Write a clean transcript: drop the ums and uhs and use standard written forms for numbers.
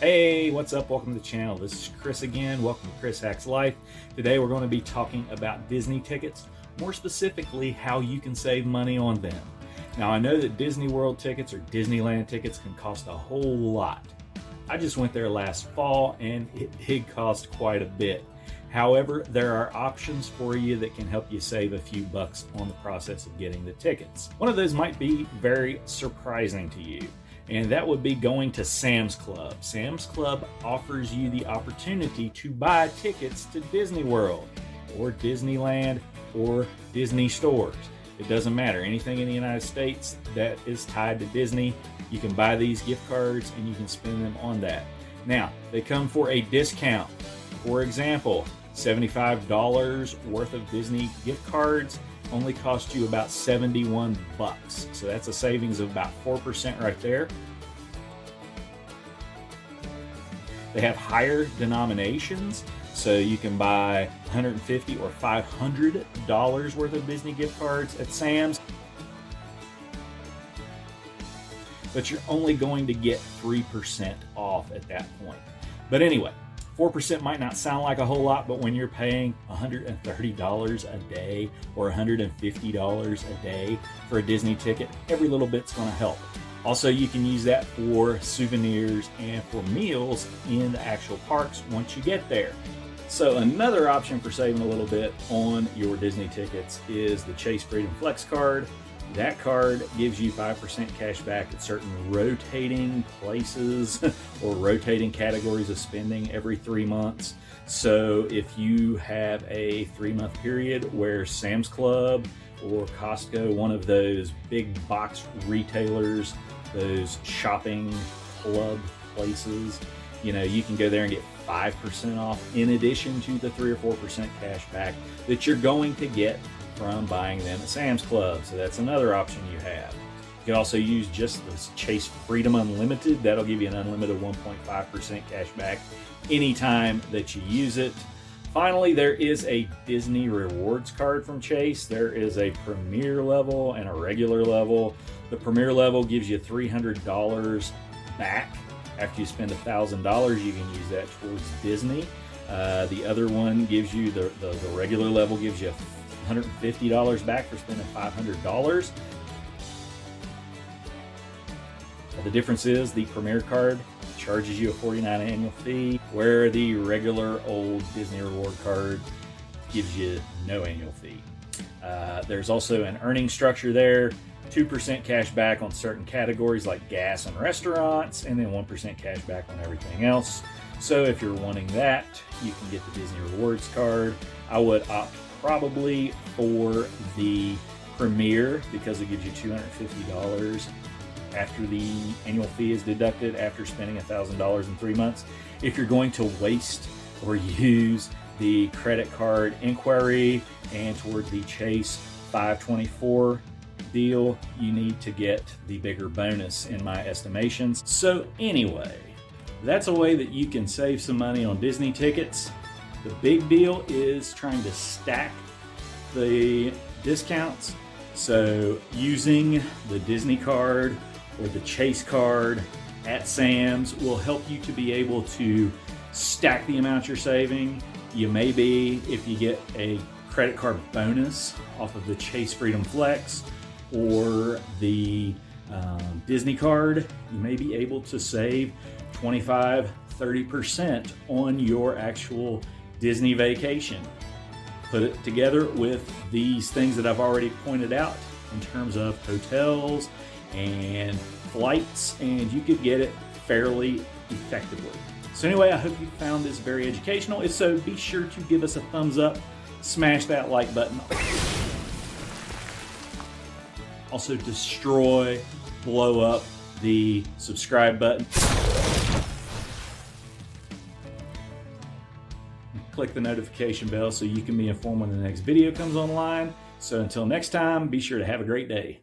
Hey, what's up? Welcome to the channel. This is Chris again. Welcome to Chris Hacks Life. Today we're going to be talking about Disney tickets, more specifically how you can save money on them. Now I know that Disney World tickets or Disneyland tickets can cost a whole lot. I just went there last fall and it did cost quite a bit. However, there are options for you that can help you save a few bucks on the process of getting the tickets. One of those might be very surprising to you, and that would be going to Sam's Club. Sam's Club offers you the opportunity to buy tickets to Disney World or Disneyland or Disney stores. It doesn't matter. Anything in the United States that is tied to Disney, you can buy these gift cards and you can spend them on that. Now, they come for a discount. For example, $75 worth of Disney gift cards only cost you about 71 bucks. So that's a savings of about 4% right there. They have higher denominations, so you can buy $150 or $500 worth of Disney gift cards at Sam's. But you're only going to get 3% off at that point. But anyway, 4% might not sound like a whole lot, but when you're paying $130 a day or $150 a day for a Disney ticket, every little bit's going to help. Also, you can use that for souvenirs and for meals in the actual parks once you get there. So another option for saving a little bit on your Disney tickets is the Chase Freedom Flex card. That card gives you 5% cash back at certain rotating places or rotating categories of spending every 3 months. So if you have a 3-month period where Sam's Club or Costco, one of those big box retailers, those shopping club places, you can go there and get 5% off in addition to the 3 or 4% cash back that you're going to get from buying them at Sam's Club. So that's another option you have. You can also use just this Chase Freedom Unlimited. That'll give you an unlimited 1.5% cash back anytime that you use it. Finally, there is a Disney Rewards card from Chase. There is a Premier level and a regular level. The Premier level gives you $300 back. After you spend $1,000, you can use that towards Disney. The other one gives you, the regular level gives you $150 back for spending $500. The difference is the Premier card charges you a $49 annual fee, where the regular old Disney Reward card gives you no annual fee. There's also an earning structure there, 2% cash back on certain categories like gas and restaurants, and then 1% cash back on everything else. So if you're wanting that, you can get the Disney Rewards card. I would opt probably for the Premier because it gives you $250 after the annual fee is deducted after spending $1,000 in 3 months. If you're going to waste or use the credit card inquiry and towards the Chase 524 deal, you need to get the bigger bonus in my estimations. So anyway, that's a way that you can save some money on Disney tickets. The big deal is trying to stack the discounts. So using the Disney card or the Chase card at Sam's will help you to be able to stack the amount you're saving. You may be, if you get a credit card bonus off of the Chase Freedom Flex or the Disney card, you may be able to save 25-30% on your actual Disney vacation. Put it together with these things that I've already pointed out in terms of hotels and flights, and you could get it fairly effectively. So anyway, I hope you found this very educational. If so, be sure to give us a thumbs up, smash that like button. Also blow up the subscribe button. Click the notification bell so you can be informed when the next video comes online. So until next time, be sure to have a great day.